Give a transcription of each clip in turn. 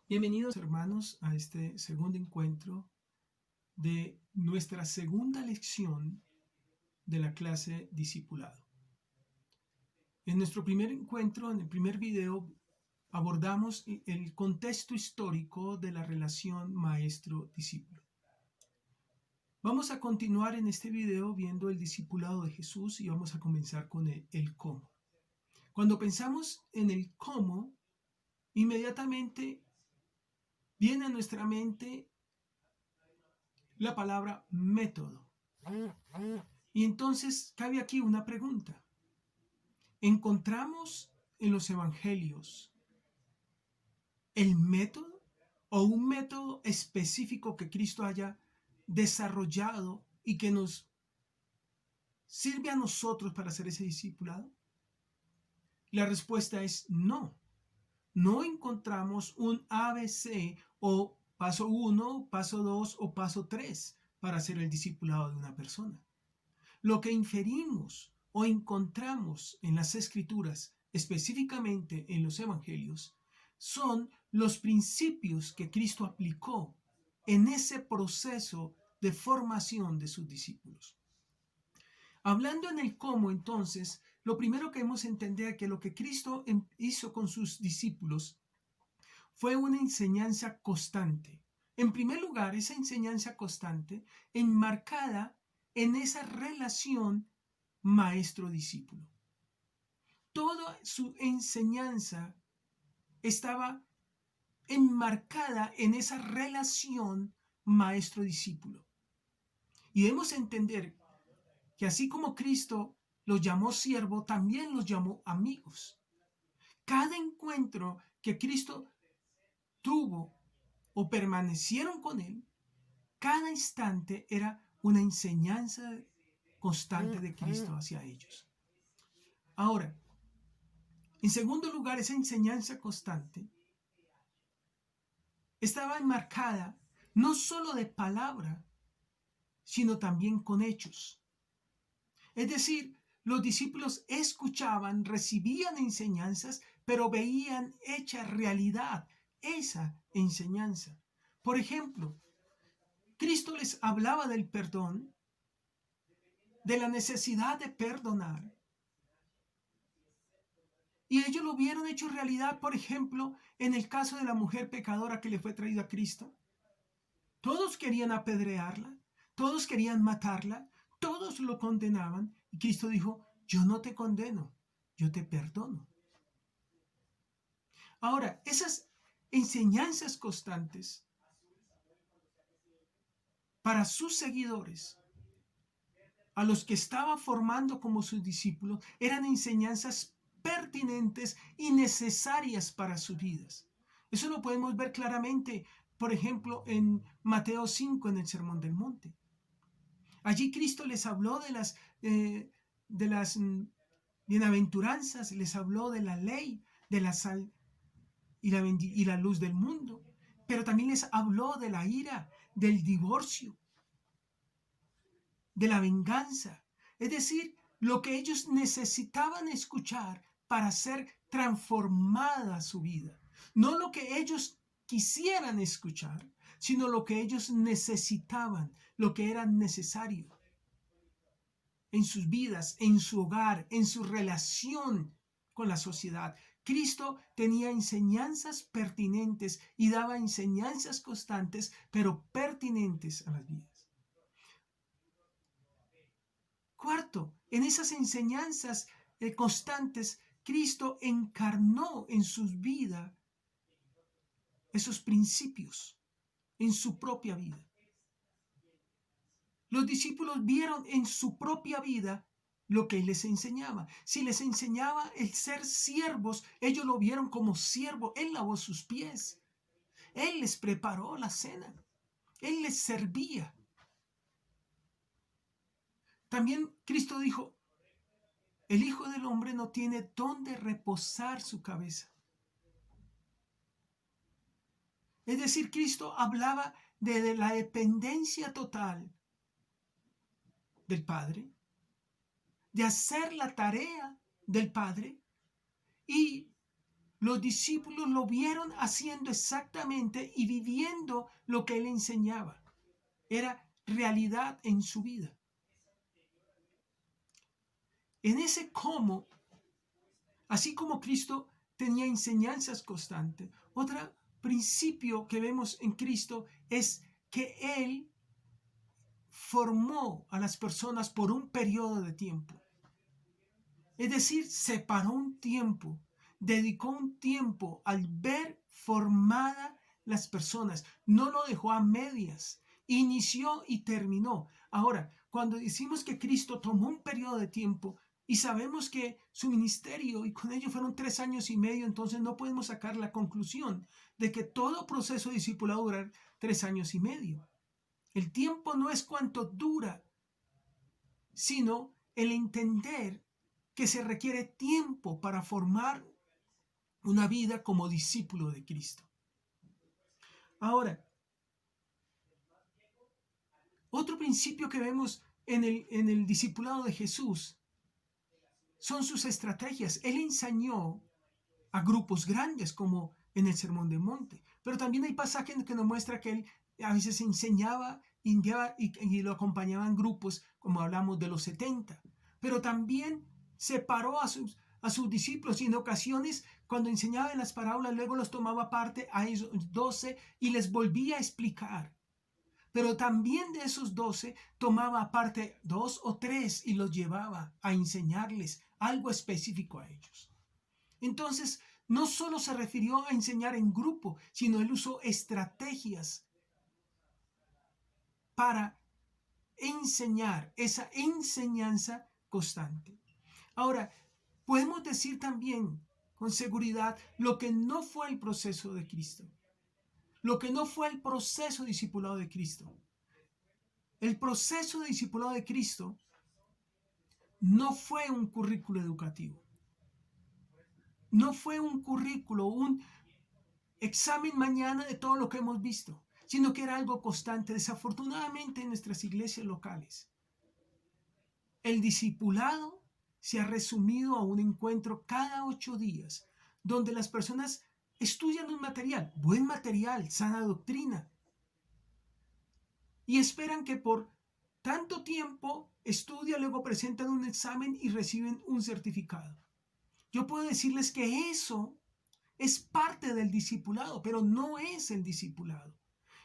Bienvenidos hermanos a este segundo encuentro de nuestra segunda lección de la clase Discipulado. En nuestro primer encuentro, en el primer video, abordamos el contexto histórico de la relación maestro-discípulo. Vamos a continuar en este video viendo el discipulado de Jesús y vamos a comenzar con el cómo. Cuando pensamos en el cómo, inmediatamente viene a nuestra mente la palabra método. Y entonces cabe aquí una pregunta. ¿Encontramos en los evangelios el método o un método específico que Cristo haya desarrollado y que nos sirve a nosotros para hacer ese discipulado? La respuesta es no. No encontramos un ABC o paso 1, paso 2 o paso 3 para hacer el discipulado de una persona. Lo que inferimos o encontramos en las Escrituras, específicamente en los Evangelios, son los principios que Cristo aplicó en ese proceso de formación de sus discípulos. Hablando en el cómo, entonces, lo primero que debemos entender es que lo que Cristo hizo con sus discípulos fue una enseñanza constante. En primer lugar, esa enseñanza constante enmarcada en esa relación maestro-discípulo. Toda su enseñanza estaba enmarcada en esa relación maestro-discípulo. Y debemos entender que así como Cristo los llamó siervo, también los llamó amigos. Cada encuentro que Cristo tuvo o permanecieron con él, cada instante era una enseñanza constante de Cristo hacia ellos. Ahora, en segundo lugar, esa enseñanza constante estaba enmarcada no solo de palabra, sino también con hechos. Es decir, los discípulos escuchaban, recibían enseñanzas, pero veían hecha realidad esa enseñanza. Por ejemplo, Cristo les hablaba del perdón, de la necesidad de perdonar. Y ellos lo vieron hecho realidad, por ejemplo, en el caso de la mujer pecadora que le fue traída a Cristo. Todos querían apedrearla, todos querían matarla, todos lo condenaban. Y Cristo dijo, yo no te condeno, yo te perdono. Ahora, esas enseñanzas constantes para sus seguidores, a los que estaba formando como sus discípulos, eran enseñanzas pertinentes y necesarias para sus vidas. Eso lo podemos ver claramente, por ejemplo, en Mateo 5, en el Sermón del Monte. Allí Cristo les habló de las bienaventuranzas, les habló de la ley, de la sal y la luz del mundo, pero también les habló de la ira, del divorcio, de la venganza. Es decir, lo que ellos necesitaban escuchar para ser transformada su vida. No lo que ellos quisieran escuchar, sino lo que ellos necesitaban, lo que era necesario en sus vidas, en su hogar, en su relación con la sociedad. Cristo tenía enseñanzas pertinentes y daba enseñanzas constantes, pero pertinentes a las vidas. Cuarto, en esas enseñanzas constantes, Cristo encarnó en sus vidas esos principios en su propia vida. Los discípulos vieron en su propia vida lo que él les enseñaba. Si les enseñaba el ser siervos, ellos lo vieron como siervo. Él lavó sus pies. Él les preparó la cena. Él les servía. También Cristo dijo, el Hijo del Hombre no tiene dónde reposar su cabeza. Es decir, Cristo hablaba de la dependencia total del Padre, de hacer la tarea del Padre y los discípulos lo vieron haciendo exactamente y viviendo lo que él enseñaba. Era realidad en su vida. En ese cómo, así como Cristo tenía enseñanzas constantes, otro principio que vemos en Cristo es que Él formó a las personas por un periodo de tiempo. Es decir, separó un tiempo, dedicó un tiempo al ver formada las personas. No lo dejó a medias, inició y terminó. Ahora, cuando decimos que Cristo tomó un periodo de tiempo y sabemos que su ministerio y con ello fueron 3 años y medio, entonces no podemos sacar la conclusión de que todo proceso de discipulado dura 3 años y medio. El tiempo no es cuánto dura, sino el entender que se requiere tiempo para formar una vida como discípulo de Cristo. Ahora, otro principio que vemos en el discipulado de Jesús son sus estrategias. Él enseñó a grupos grandes como en el Sermón del Monte, pero también hay pasajes que nos muestra que él a veces enseñaba y lo acompañaban grupos, como hablamos de los 70, pero también separó a sus discípulos y en ocasiones cuando enseñaba en las parábolas luego los tomaba aparte a esos 12 y les volvía a explicar. Pero también de esos 12 tomaba aparte 2 o 3 y los llevaba a enseñarles algo específico a ellos. Entonces, no solo se refirió a enseñar en grupo, sino él usó estrategias para enseñar esa enseñanza constante. Ahora, podemos decir también con seguridad lo que no fue el proceso de Cristo, lo que no fue el proceso discipulado de Cristo. El proceso de discipulado de Cristo no fue un currículo educativo, no fue un currículo, un examen mañana de todo lo que hemos visto, sino que era algo constante. Desafortunadamente en nuestras iglesias locales, el discipulado se ha resumido a un encuentro cada 8 días, donde las personas estudian un material, buen material, sana doctrina, y esperan que por tanto tiempo estudian, luego presentan un examen y reciben un certificado. Yo puedo decirles que eso es parte del discipulado, pero no es el discipulado.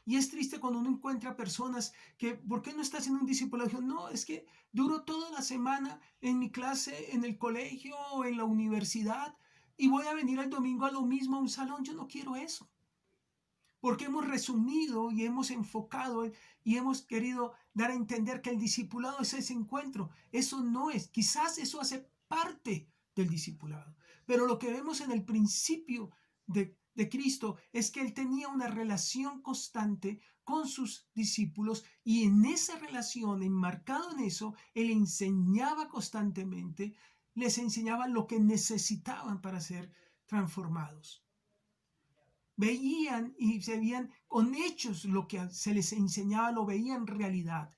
Y es triste cuando uno encuentra personas que, ¿por qué no estás en un discipulado? Digo, no, es que duro toda la semana en mi clase, en el colegio o en la universidad y voy a venir el domingo a lo mismo a un salón. Yo no quiero eso. Porque hemos resumido y hemos enfocado y hemos querido dar a entender que el discipulado es ese encuentro. Eso no es. Quizás eso hace parte del discipulado. Pero lo que vemos en el principio de Cristo es que él tenía una relación constante con sus discípulos y en esa relación, enmarcado en eso, él enseñaba constantemente, les enseñaba lo que necesitaban para ser transformados. Veían y se veían con hechos lo que se les enseñaba, lo veían realidad.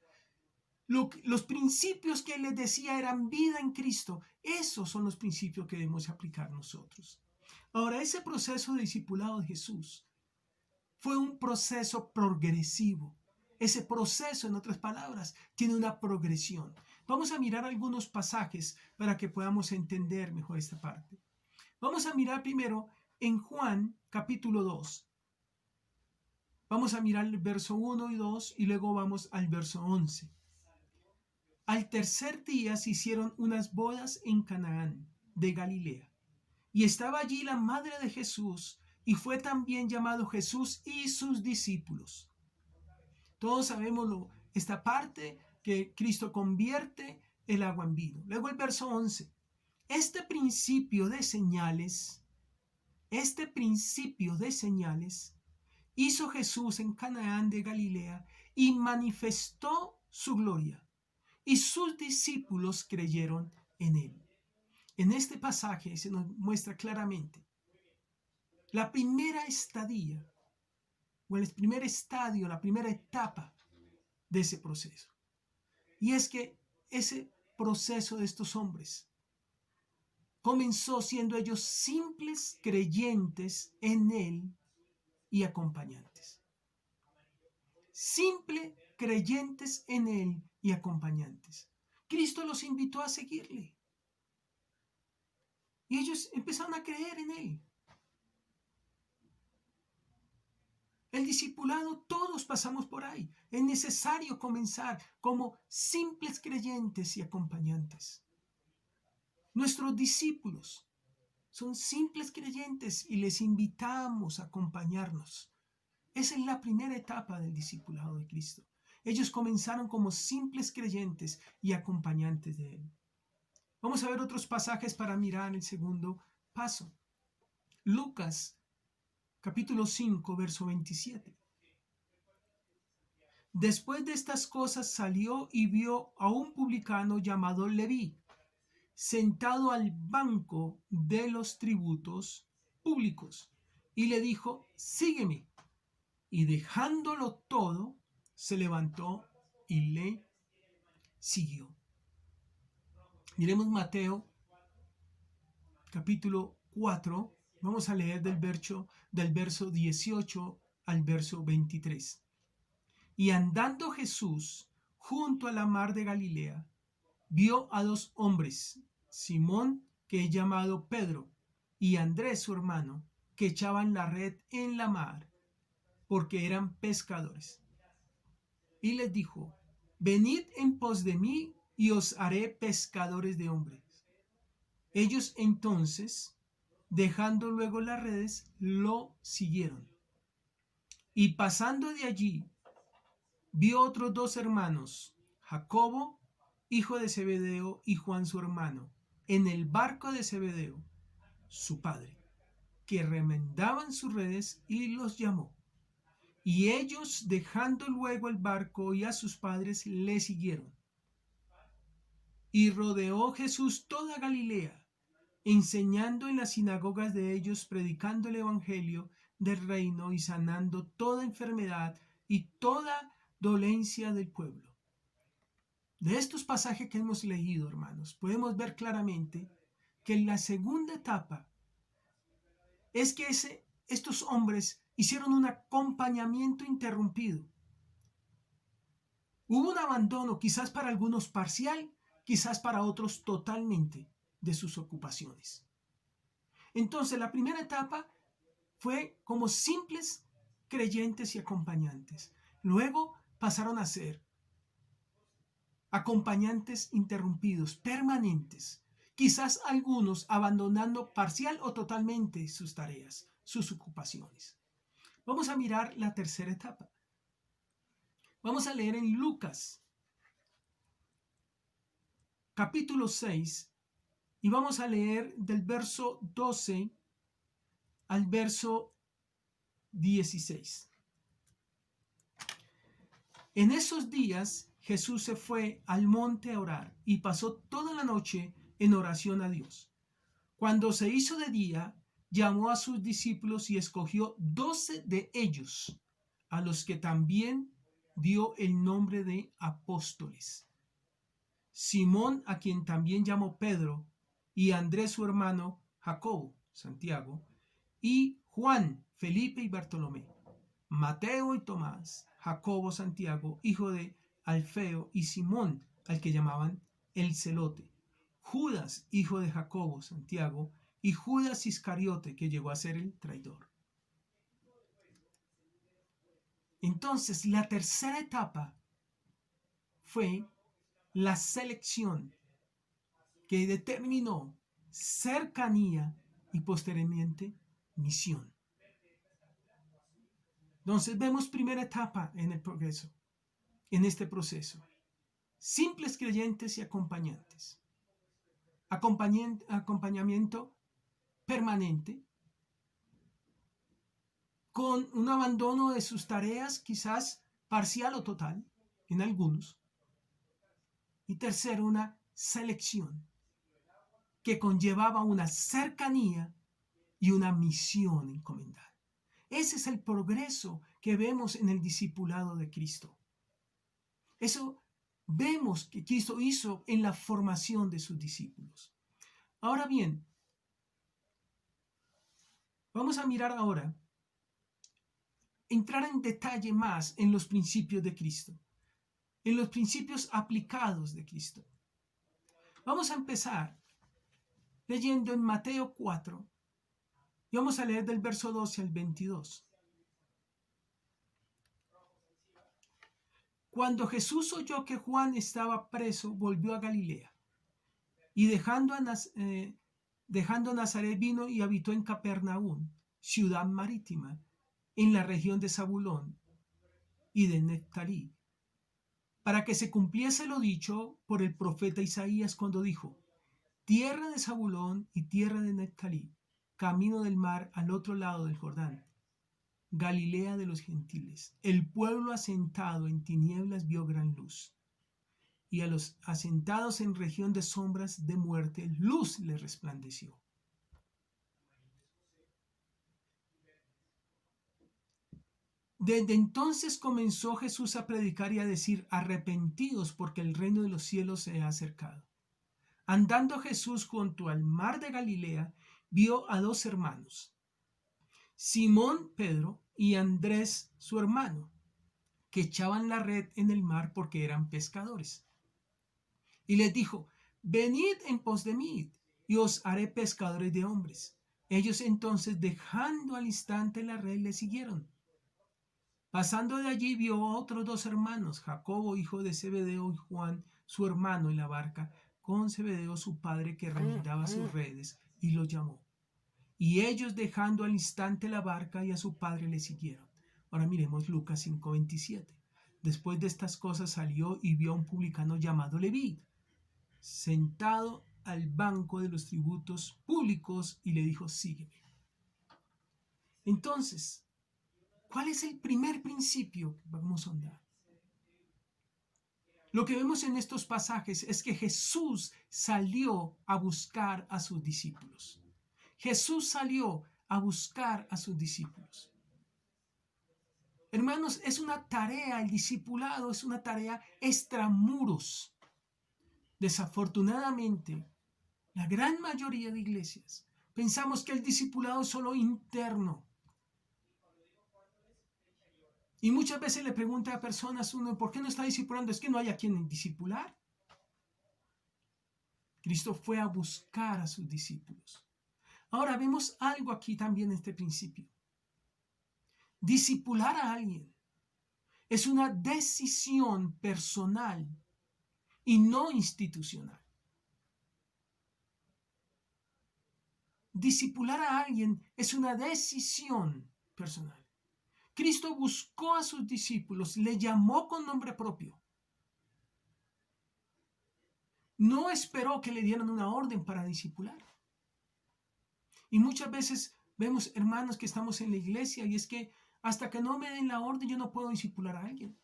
Los principios que él les decía eran vida en Cristo. Esos son los principios que debemos aplicar nosotros. Ahora, ese proceso de discipulado de Jesús fue un proceso progresivo. Ese proceso, en otras palabras, tiene una progresión. Vamos a mirar algunos pasajes para que podamos entender mejor esta parte. Vamos a mirar primero en Juan capítulo 2. Vamos a mirar el verso 1 y 2 y luego vamos al verso 11. Al tercer día se hicieron unas bodas en Canaán de Galilea. Y estaba allí la madre de Jesús, y fue también llamado Jesús y sus discípulos. Todos sabemos esta parte que Cristo convierte el agua en vino. Luego el verso 11. Este principio de señales hizo Jesús en Canaán de Galilea y manifestó su gloria, y sus discípulos creyeron en él. En este pasaje se nos muestra claramente la primera estadía, o el primer estadio, la primera etapa de ese proceso. Y es que ese proceso de estos hombres comenzó siendo ellos simples creyentes en Él y acompañantes. Simple creyentes en Él y acompañantes. Cristo los invitó a seguirle. Y ellos empezaron a creer en Él. El discipulado, todos pasamos por ahí. Es necesario comenzar como simples creyentes y acompañantes. Nuestros discípulos son simples creyentes y les invitamos a acompañarnos. Esa es la primera etapa del discipulado de Cristo. Ellos comenzaron como simples creyentes y acompañantes de Él. Vamos a ver otros pasajes para mirar el segundo paso. Lucas, capítulo 5, verso 27. Después de estas cosas salió y vio a un publicano llamado Leví, sentado al banco de los tributos públicos, y le dijo: sígueme. Y dejándolo todo, se levantó y le siguió. Miremos Mateo, capítulo 4, vamos a leer del verso 18 al verso 23. Y andando Jesús junto a la mar de Galilea, vio a dos hombres, Simón, que es llamado Pedro, y Andrés su hermano, que echaban la red en la mar, porque eran pescadores. Y les dijo: venid en pos de mí, y os haré pescadores de hombres. Ellos entonces, dejando luego las redes, lo siguieron. Y pasando de allí, vio otros dos hermanos, Jacobo, hijo de Zebedeo, y Juan su hermano, en el barco de Zebedeo, su padre, que remendaban sus redes, y los llamó. Y ellos, dejando luego el barco y a sus padres, le siguieron. Y rodeó Jesús toda Galilea, enseñando en las sinagogas de ellos, predicando el evangelio del reino y sanando toda enfermedad y toda dolencia del pueblo. De estos pasajes que hemos leído, hermanos, podemos ver claramente que en la segunda etapa es que estos hombres hicieron un acompañamiento interrumpido. Hubo un abandono, quizás para algunos parcial, quizás para otros totalmente, de sus ocupaciones. Entonces, la primera etapa fue como simples creyentes y acompañantes. Luego pasaron a ser acompañantes interrumpidos, permanentes. Quizás algunos abandonando parcial o totalmente sus tareas, sus ocupaciones. Vamos a mirar la tercera etapa. Vamos a leer en Lucas, capítulo 6, y vamos a leer del verso 12 al verso 16. En esos días Jesús se fue al monte a orar y pasó toda la noche en oración a Dios. Cuando se hizo de día, llamó a sus discípulos y escogió 12 de ellos, a los que también dio el nombre de apóstoles: Simón, a quien también llamó Pedro, y Andrés su hermano, Jacobo, Santiago, y Juan, Felipe y Bartolomé, Mateo y Tomás, Jacobo, Santiago, hijo de Alfeo, y Simón, al que llamaban el Celote, Judas, hijo de Jacobo, Santiago, y Judas Iscariote, que llegó a ser el traidor. Entonces, la tercera etapa fue la selección, que determinó cercanía y posteriormente misión. Entonces vemos primera etapa en el progreso, en este proceso: simples creyentes y acompañantes. Acompañamiento permanente, con un abandono de sus tareas, quizás parcial o total, en algunos. Y tercero, una selección que conllevaba una cercanía y una misión encomendada. Ese es el progreso que vemos en el discipulado de Cristo. Eso vemos que Cristo hizo en la formación de sus discípulos. Ahora bien, Vamos a mirar ahora, entrar en detalle más en los principios de Cristo, en los principios aplicados de Cristo. Vamos a empezar leyendo en Mateo 4 y vamos a leer del verso 12 al 22. Cuando Jesús oyó que Juan estaba preso, volvió a Galilea y dejando Nazaret vino y habitó en Capernaum, ciudad marítima, en la región de Zabulón y de Neftalí, para que se cumpliese lo dicho por el profeta Isaías cuando dijo: tierra de Zabulón y tierra de Neftalí, camino del mar al otro lado del Jordán, Galilea de los gentiles. El pueblo asentado en tinieblas vio gran luz, y a los asentados en región de sombras de muerte luz les resplandeció. Desde entonces comenzó Jesús a predicar y a decir: arrepentidos, porque el reino de los cielos se ha acercado. Andando Jesús junto al mar de Galilea, vio a dos hermanos, Simón Pedro y Andrés su hermano, que echaban la red en el mar porque eran pescadores. Y les dijo: venid en pos de mí, y os haré pescadores de hombres. Ellos entonces, dejando al instante la red, le siguieron. Pasando de allí, vio a otros dos hermanos, Jacobo hijo de Zebedeo y Juan su hermano, en la barca con Zebedeo su padre, que remendaba sus redes, y los llamó. Y ellos, dejando al instante la barca y a su padre, le siguieron. Ahora miremos Lucas 5:27. Después de estas cosas salió y vio a un publicano llamado Leví, sentado al banco de los tributos públicos, y le dijo: sígueme. Entonces, ¿cuál es el primer principio que vamos a andar? Lo que vemos en estos pasajes es que Jesús salió a buscar a sus discípulos. Jesús salió a buscar a sus discípulos. Hermanos, es una tarea, el discipulado es una tarea extramuros. Desafortunadamente, la gran mayoría de iglesias pensamos que el discipulado es solo interno. Y muchas veces le pregunta a personas uno: ¿por qué no está discipulando? Es que no hay a quien discipular. Cristo fue a buscar a sus discípulos. Ahora vemos algo aquí también en este principio. Discipular a alguien es una decisión personal y no institucional. Discipular a alguien es una decisión personal. Cristo buscó a sus discípulos, le llamó con nombre propio. No esperó que le dieran una orden para discipular. Y muchas veces vemos hermanos que estamos en la iglesia y es que hasta que no me den la orden yo no puedo discipular a alguien.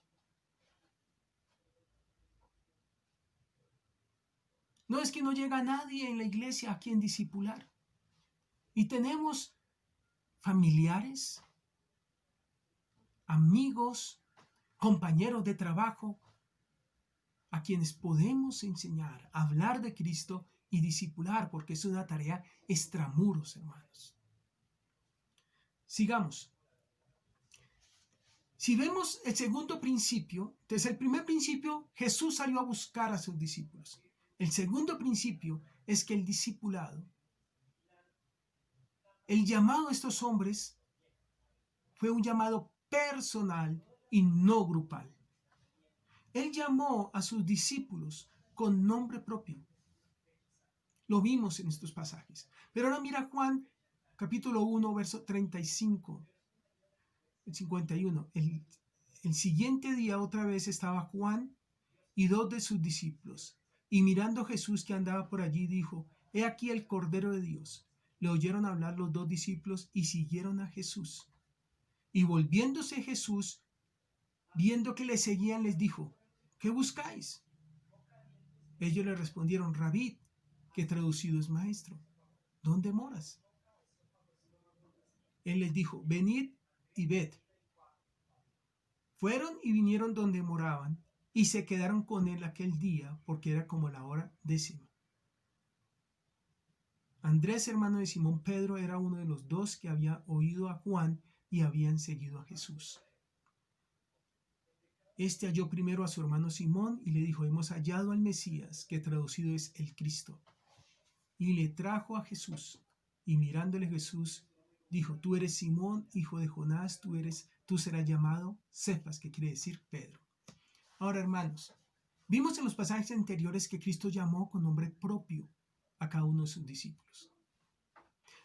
No, es que no llega nadie en la iglesia a quien discipular. Y tenemos familiares, amigos, compañeros de trabajo, a quienes podemos enseñar, hablar de Cristo y discipular, porque es una tarea extramuros, hermanos. Sigamos. Si vemos el segundo principio, entonces el primer principio, Jesús salió a buscar a sus discípulos. El segundo principio es que el discipulado, el llamado a estos hombres, fue un llamado personal y no grupal. Él llamó a sus discípulos con nombre propio. Lo vimos en estos pasajes. Pero ahora mira Juan capítulo 1, verso 35, 51. El siguiente día otra vez estaba Juan y dos de sus discípulos. Y mirando Jesús que andaba por allí, dijo: he aquí el Cordero de Dios. Le oyeron hablar los dos discípulos y siguieron a Jesús. Y volviéndose Jesús, viendo que le seguían, les dijo: ¿qué buscáis? Ellos le respondieron: Rabí, que traducido es maestro, ¿dónde moras? Él les dijo: venid y ved. Fueron y vinieron donde moraban, y se quedaron con él aquel día, porque era como la hora 10. Andrés, hermano de Simón Pedro, era uno de los dos que había oído a Juan y habían seguido a Jesús. Este halló primero a su hermano Simón y le dijo: hemos hallado al Mesías, que traducido es el Cristo. Y le trajo a Jesús. Y mirándole Jesús, dijo: tú eres Simón, hijo de Jonás, tú serás llamado Cefas, que quiere decir Pedro. Ahora, hermanos, vimos en los pasajes anteriores que Cristo llamó con nombre propio a cada uno de sus discípulos.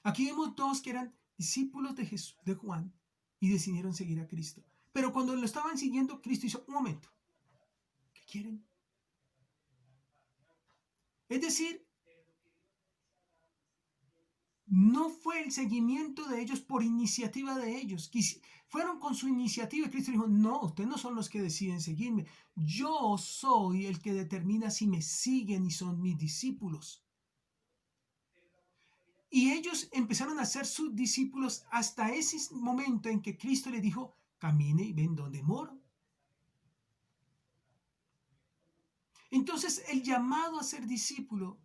Aquí vemos dos que eran discípulos de Juan y decidieron seguir a Cristo. Pero cuando lo estaban siguiendo, Cristo hizo: un momento, ¿qué quieren? Es decir, no fue el seguimiento de ellos por iniciativa de ellos. Fueron con su iniciativa y Cristo dijo: no, ustedes no son los que deciden seguirme. Yo soy el que determina si me siguen y son mis discípulos. Y ellos empezaron a ser sus discípulos hasta ese momento en que Cristo les dijo: camine y ven donde moro. Entonces, el llamado a ser discípulo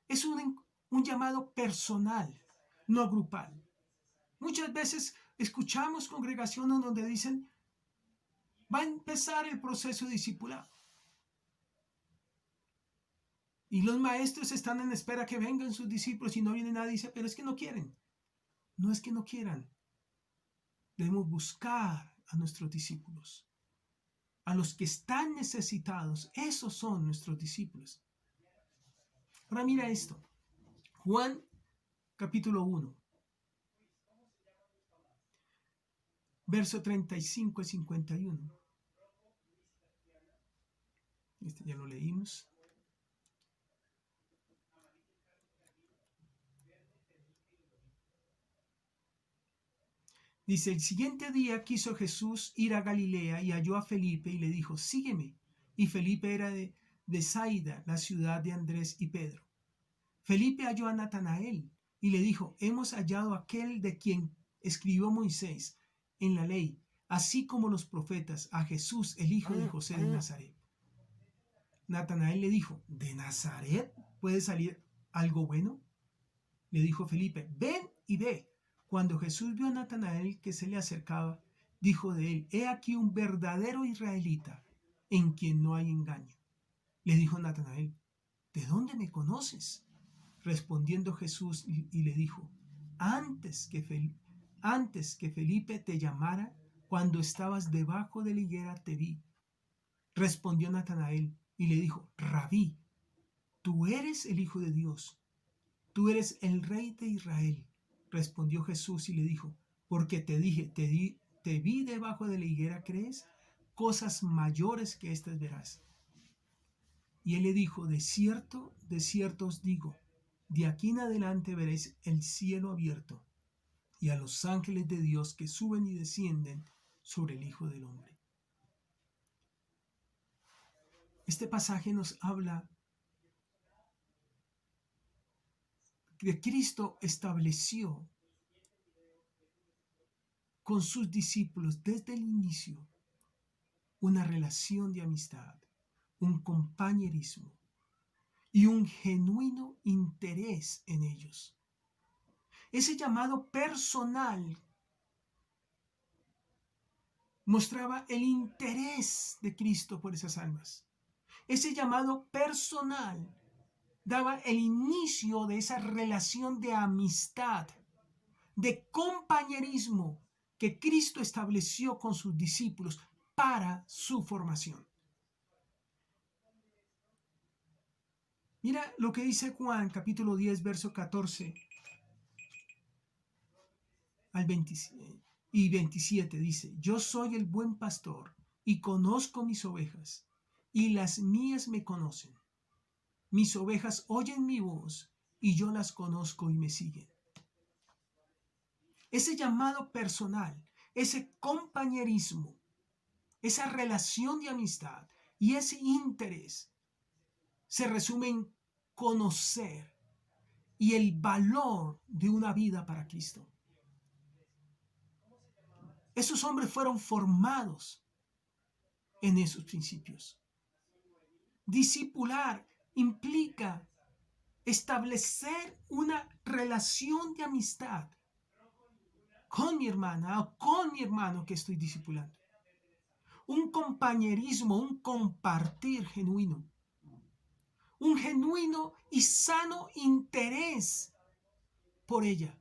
es un llamado personal, no grupal. Muchas veces escuchamos congregaciones donde dicen: va a empezar el proceso de discipulado. Y los maestros están en espera que vengan sus discípulos y no viene nadie y dice: pero es que no quieren. No es que no quieran. Debemos buscar a nuestros discípulos. A los que están necesitados. Esos son nuestros discípulos. Ahora mira esto. Juan capítulo 1. Verso 35 y 51. Este ya lo leímos. Dice: el siguiente día quiso Jesús ir a Galilea y halló a Felipe y le dijo: sígueme. Y Felipe era de Bethsaida, la ciudad de Andrés y Pedro. Felipe halló a Natanael y le dijo: hemos hallado a aquel de quien escribió Moisés en la ley, así como los profetas, a Jesús, el hijo de José de Nazaret. Natanael le dijo: ¿de Nazaret puede salir algo bueno? Le dijo Felipe: ven y ve. Cuando Jesús vio a Natanael que se le acercaba, dijo de él: he aquí un verdadero israelita, en quien no hay engaño. Le dijo Natanael: ¿de dónde me conoces? Respondiendo Jesús y le dijo: antes que Felipe te llamara, cuando estabas debajo de la higuera te vi. Respondió Natanael y le dijo: Rabí, tú eres el Hijo de Dios, tú eres el Rey de Israel. Respondió Jesús y le dijo: porque te dije, te vi debajo de la higuera, ¿crees? Cosas mayores que estas verás. Y él le dijo: de cierto os digo, de aquí en adelante veréis el cielo abierto y a los ángeles de Dios que suben y descienden sobre el Hijo del Hombre. Este pasaje nos habla que Cristo estableció con sus discípulos desde el inicio una relación de amistad, un compañerismo y un genuino interés en ellos. Ese llamado personal mostraba el interés de Cristo por esas almas. Ese llamado personal daba el inicio de esa relación de amistad, de compañerismo que Cristo estableció con sus discípulos para su formación. Mira lo que dice Juan capítulo 10, verso 14 al 27. Dice: yo soy el buen pastor y conozco mis ovejas, y las mías me conocen. Mis ovejas oyen mi voz, y yo las conozco y me siguen. Ese llamado personal, ese compañerismo, esa relación de amistad y ese interés se resume en conocer y el valor de una vida para Cristo. Esos hombres fueron formados en esos principios. Discipular implica establecer una relación de amistad con mi hermana o con mi hermano que estoy discipulando. Un compañerismo, un compartir genuino. Un genuino y sano interés por ella.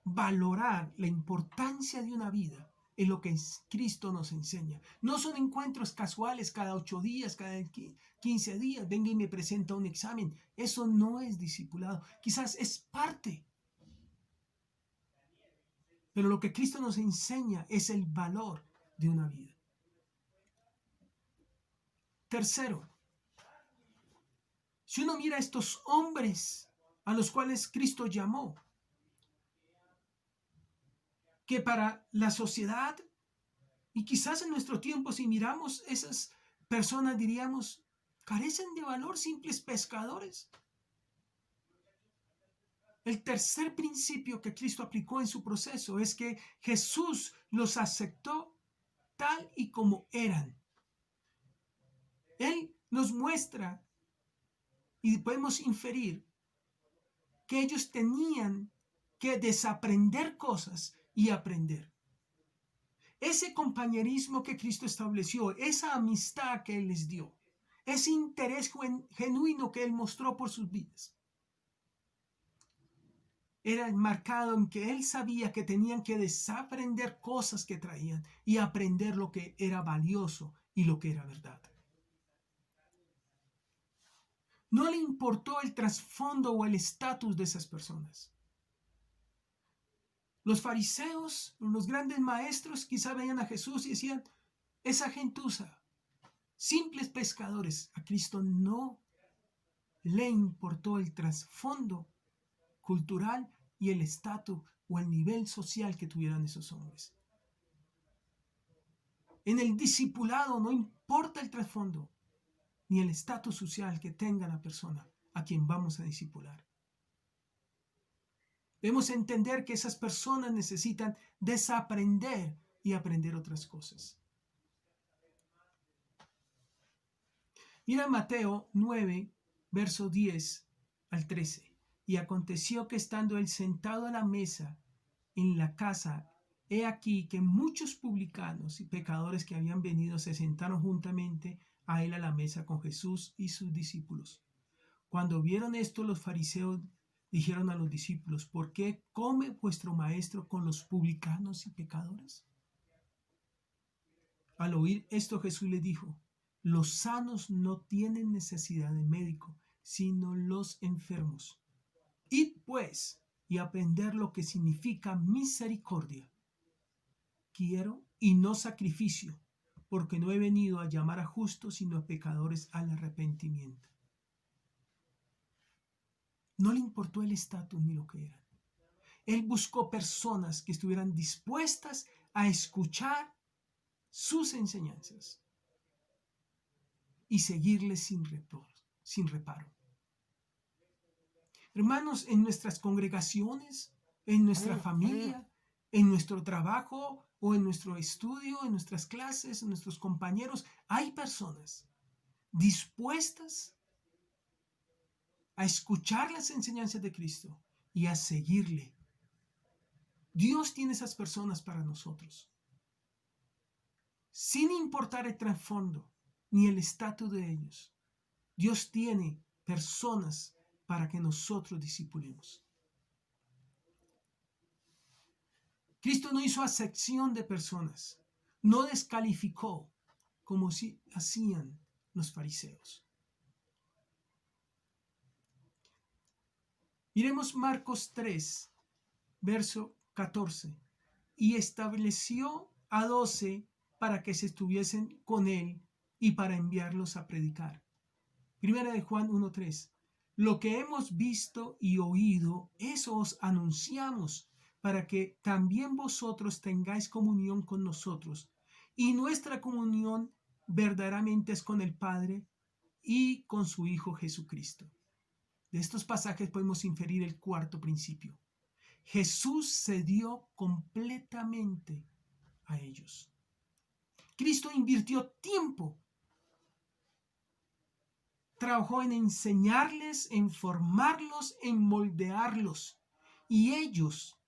Valorar la importancia de una vida es lo que Cristo nos enseña. No son encuentros casuales cada 8 días, cada 15 días. Venga y me presenta un examen. Eso no es discipulado. Quizás es parte. Pero lo que Cristo nos enseña es el valor de una vida. Tercero, si uno mira a estos hombres a los cuales Cristo llamó, que para la sociedad, y quizás en nuestro tiempo, si miramos esas personas, diríamos, carecen de valor, simples pescadores. El tercer principio que Cristo aplicó en su proceso es que Jesús los aceptó tal y como eran. Él nos muestra y podemos inferir que ellos tenían que desaprender cosas y aprender. Ese compañerismo que Cristo estableció, esa amistad que Él les dio, ese interés genuino que Él mostró por sus vidas, era marcado en que Él sabía que tenían que desaprender cosas que traían y aprender lo que era valioso y lo que era verdad. No le importó el trasfondo o el estatus de esas personas. Los fariseos, los grandes maestros, quizá veían a Jesús y decían, esa gentuza, simples pescadores. A Cristo no le importó el trasfondo cultural y el estatus o el nivel social que tuvieran esos hombres. En el discipulado no importa el trasfondo ni el estatus social que tenga la persona a quien vamos a discipular. Debemos entender que esas personas necesitan desaprender y aprender otras cosas. Mira Mateo 9, verso 10 al 13. Y aconteció que estando él sentado a la mesa en la casa, he aquí que muchos publicanos y pecadores que habían venido se sentaron juntamente a él a la mesa con Jesús y sus discípulos. Cuando vieron esto, los fariseos dijeron a los discípulos, ¿por qué come vuestro maestro con los publicanos y pecadores? Al oír esto, Jesús les dijo, los sanos no tienen necesidad de médico, sino los enfermos. Id pues y aprender lo que significa misericordia. Quiero y no sacrificio, porque no he venido a llamar a justos, sino a pecadores al arrepentimiento. No le importó el estatus ni lo que eran. Él buscó personas que estuvieran dispuestas a escuchar sus enseñanzas y seguirles sin reparo. Hermanos, en nuestras congregaciones, en nuestra familia, en nuestro trabajo o en nuestro estudio, en nuestras clases, en nuestros compañeros, hay personas dispuestas a escuchar las enseñanzas de Cristo y a seguirle. Dios tiene esas personas para nosotros. Sin importar el trasfondo ni el estatus de ellos, Dios tiene personas para que nosotros discipulemos. Cristo no hizo acepción de personas, no descalificó como si hacían los fariseos. Miremos Marcos 3, verso 14. Y estableció a 12 para que se estuviesen con él y para enviarlos a predicar. Primera de Juan 1:3. Lo que hemos visto y oído, eso os anunciamos, para que también vosotros tengáis comunión con nosotros. Y nuestra comunión verdaderamente es con el Padre y con su Hijo Jesucristo. De estos pasajes podemos inferir el cuarto principio. Jesús se dio completamente a ellos. Cristo invirtió tiempo trabajó en enseñarles, en formarlos, en moldearlos. Y ellos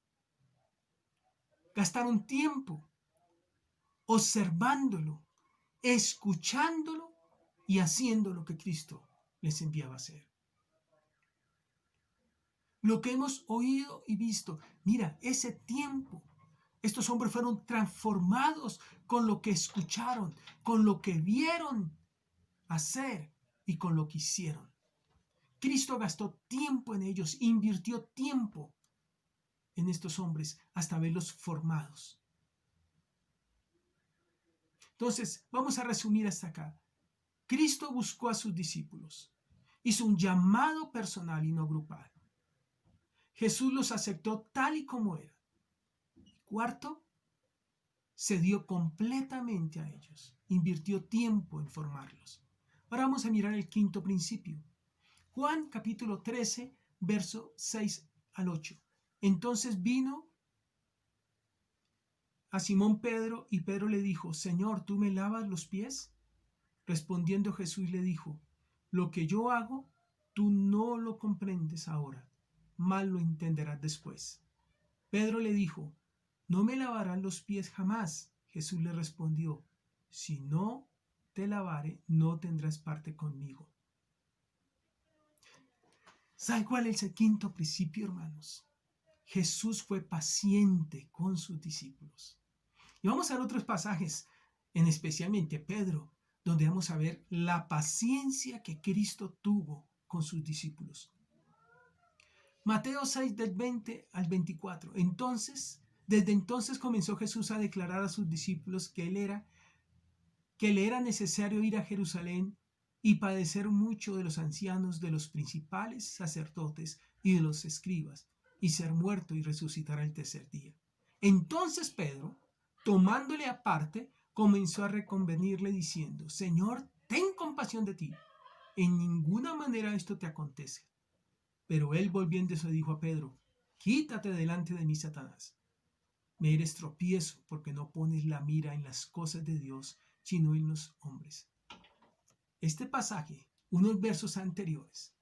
gastaron tiempo observándolo, escuchándolo y haciendo lo que Cristo les enviaba a hacer. Lo que hemos oído y visto, mira, ese tiempo, estos hombres fueron transformados con lo que escucharon, con lo que vieron hacer y con lo que hicieron. Cristo gastó tiempo en ellos, invirtió tiempo en estos hombres hasta verlos formados. Entonces, vamos a resumir hasta acá. Cristo buscó a sus discípulos, hizo un llamado personal y no grupal. Jesús los aceptó tal y como eran. Cuarto, se dio completamente a ellos, invirtió tiempo en formarlos. Ahora vamos a mirar el quinto principio. Juan capítulo 13, verso 6 al 8. Entonces vino a Simón Pedro y Pedro le dijo, Señor, ¿tú me lavas los pies? Respondiendo Jesús le dijo, lo que yo hago, tú no lo comprendes ahora, mas lo entenderás después. Pedro le dijo, no me lavarás los pies jamás. Jesús le respondió, si no te lavare, no tendrás parte conmigo. ¿Sabe cuál es el quinto principio, hermanos? Jesús fue paciente con sus discípulos. Y vamos a ver otros pasajes, en especialmente Pedro, donde vamos a ver la paciencia que Cristo tuvo con sus discípulos. Mateo 6 del 20 al 24. Desde entonces comenzó Jesús a declarar a sus discípulos que le era necesario ir a Jerusalén y padecer mucho de los ancianos, de los principales sacerdotes y de los escribas, y ser muerto y resucitar al tercer día. Entonces Pedro, tomándole aparte, comenzó a reconvenirle diciendo, Señor, ten compasión de ti. En ninguna manera esto te acontece. Pero él volviéndose dijo a Pedro, quítate delante de mí, Satanás. Me eres tropiezo porque no pones la mira en las cosas de Dios, sino en los hombres. Este pasaje, unos versos anteriores,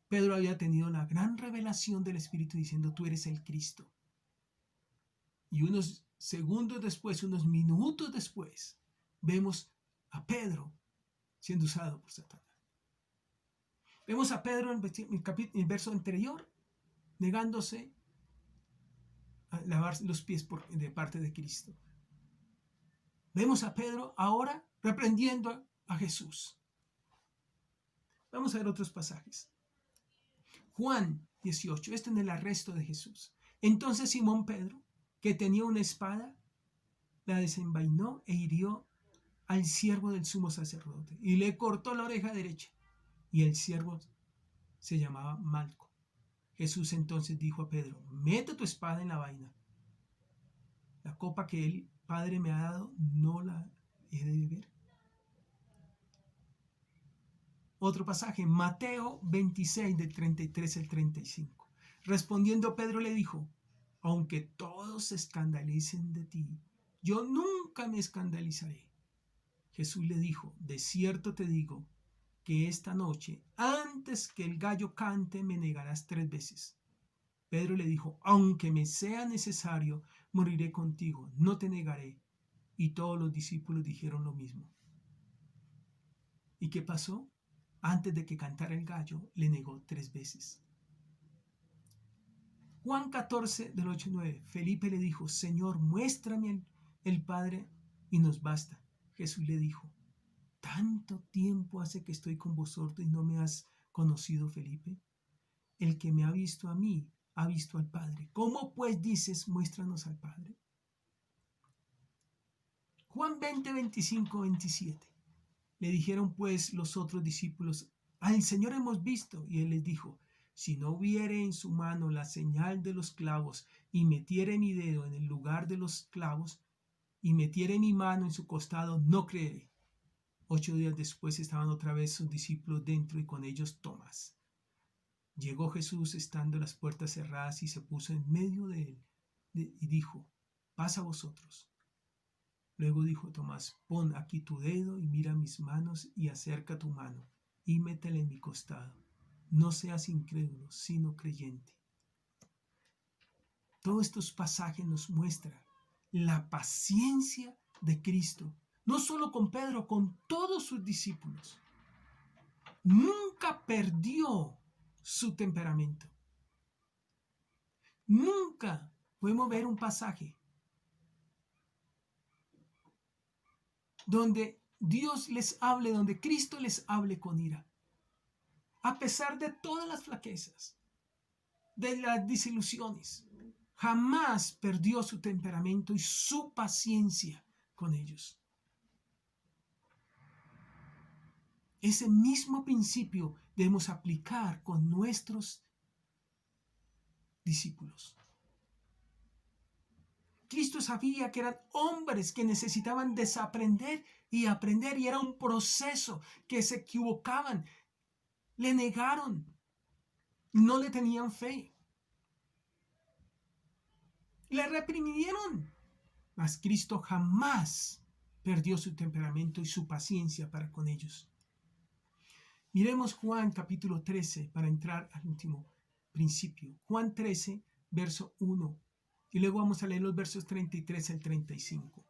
Pedro había tenido la gran revelación del Espíritu diciendo, tú eres el Cristo. Y unos segundos después, unos minutos después, vemos a Pedro siendo usado por Satanás. Vemos a Pedro en el verso anterior, negándose a lavar los pies de parte de Cristo. Vemos a Pedro ahora reprendiendo a Jesús. Vamos a ver otros pasajes. Juan 18, en el arresto de Jesús. Entonces Simón Pedro, que tenía una espada, la desenvainó e hirió al siervo del sumo sacerdote y le cortó la oreja derecha. Y el siervo se llamaba Malco. Jesús entonces dijo a Pedro, mete tu espada en la vaina. La copa que el Padre me ha dado, no la he de beber. Otro pasaje, Mateo 26, del 33 al 35. Respondiendo Pedro le dijo, aunque todos se escandalicen de ti, yo nunca me escandalizaré. Jesús le dijo, de cierto te digo, que esta noche, antes que el gallo cante, me negarás 3 veces. Pedro le dijo, aunque me sea necesario, moriré contigo, no te negaré. Y todos los discípulos dijeron lo mismo. ¿Y qué pasó? Antes de que cantara el gallo, le negó 3 veces. Juan 14, del 8 al 9. Felipe le dijo, Señor, muéstrame el Padre y nos basta. Jesús le dijo, ¿tanto tiempo hace que estoy con vosotros y no me has conocido, Felipe? El que me ha visto a mí, ha visto al Padre. ¿Cómo pues dices, muéstranos al Padre? Juan 20, 25, 27. Le dijeron pues los otros discípulos, al Señor hemos visto. Y él les dijo, si no hubiere en su mano la señal de los clavos, y metiere mi dedo en el lugar de los clavos, y metiere mi mano en su costado, no creeré. 8 días después estaban otra vez sus discípulos dentro y con ellos Tomás. Llegó Jesús estando las puertas cerradas y se puso en medio de él y dijo, paz a vosotros. Luego dijo Tomás, pon aquí tu dedo y mira mis manos y acerca tu mano y métele en mi costado. No seas incrédulo, sino creyente. Todos estos pasajes nos muestran la paciencia de Cristo, no solo con Pedro, con todos sus discípulos. Nunca perdió su temperamento. Nunca podemos ver un pasaje donde Dios les hable, donde Cristo les hable con ira. A pesar de todas las flaquezas, de las desilusiones, jamás perdió su temperamento y su paciencia con ellos. Ese mismo principio debemos aplicar con nuestros discípulos. Cristo sabía que eran hombres que necesitaban desaprender y aprender, y era un proceso, que se equivocaban, le negaron, no le tenían fe, le reprimieron, mas Cristo jamás perdió su temperamento y su paciencia para con ellos. Miremos Juan capítulo 13 para entrar al último principio. Juan 13, verso 1. Y luego vamos a leer los versos 33 al 35.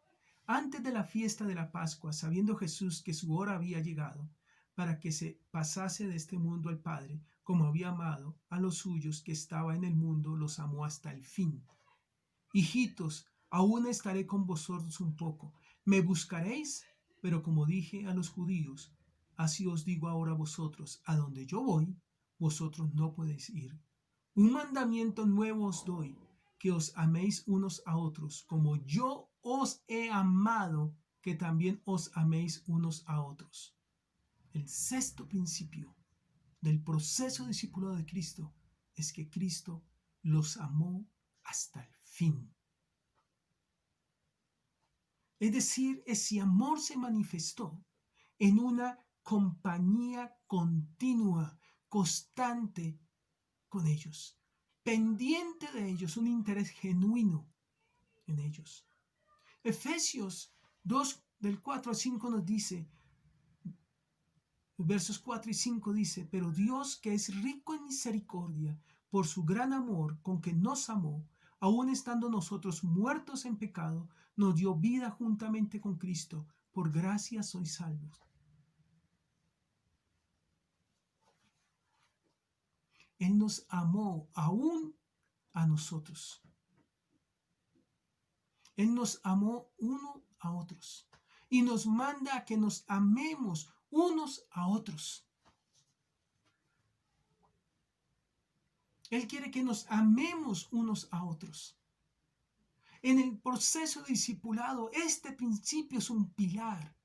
Antes de la fiesta de la Pascua, sabiendo Jesús que su hora había llegado, para que se pasase de este mundo al Padre, como había amado a los suyos que estaba en el mundo, los amó hasta el fin. Hijitos, aún estaré con vosotros un poco. Me buscaréis, pero como dije a los judíos, así os digo ahora a vosotros, a donde yo voy, vosotros no podéis ir. Un mandamiento nuevo os doy, que os améis unos a otros, como yo os he amado, que también os améis unos a otros. El sexto principio del proceso discipulado de Cristo es que Cristo los amó hasta el fin. Es decir, ese amor se manifestó en una compañía continua, constante con ellos, pendiente de ellos, un interés genuino en ellos. Efesios 2, del 4 al 5 nos dice, versos 4 y 5 dice, pero Dios, que es rico en misericordia, por su gran amor con que nos amó, aun estando nosotros muertos en pecado, nos dio vida juntamente con Cristo. Por gracia sois salvos. Él nos amó aún a nosotros. Él nos amó uno a otros y nos manda a que nos amemos unos a otros. Él quiere que nos amemos unos a otros. En el proceso de discipulado, este principio es un pilar.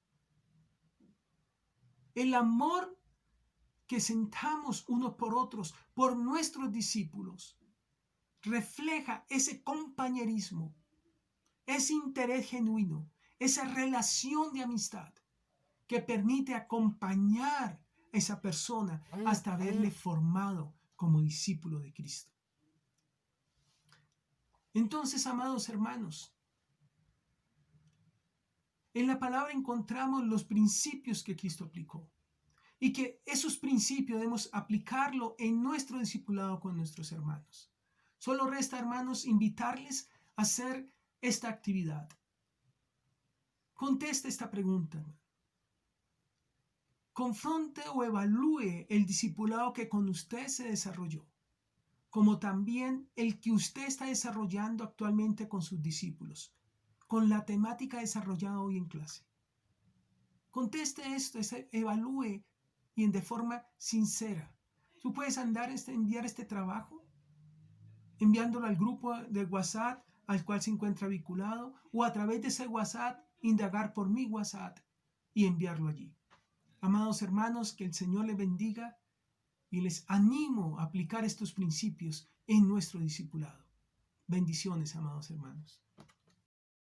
El amor que sentamos unos por otros, por nuestros discípulos, refleja ese compañerismo, ese interés genuino, esa relación de amistad que permite acompañar a esa persona hasta haberle formado como discípulo de Cristo. Entonces, amados hermanos, en la palabra encontramos los principios que Cristo aplicó y que esos principios debemos aplicarlo en nuestro discipulado con nuestros hermanos. Solo resta, hermanos, invitarles a hacer esta actividad. Conteste esta pregunta. Confronte o evalúe el discipulado que con usted se desarrolló, como también el que usted está desarrollando actualmente con sus discípulos, con la temática desarrollada hoy en clase. Conteste esto, evalúe y de forma sincera. Tú puedes enviar este trabajo enviándolo al grupo de WhatsApp al cual se encuentra vinculado, o a través de ese WhatsApp indagar por mi WhatsApp y enviarlo allí. Amados hermanos, que el Señor les bendiga y les animo a aplicar estos principios en nuestro discipulado. Bendiciones, amados hermanos.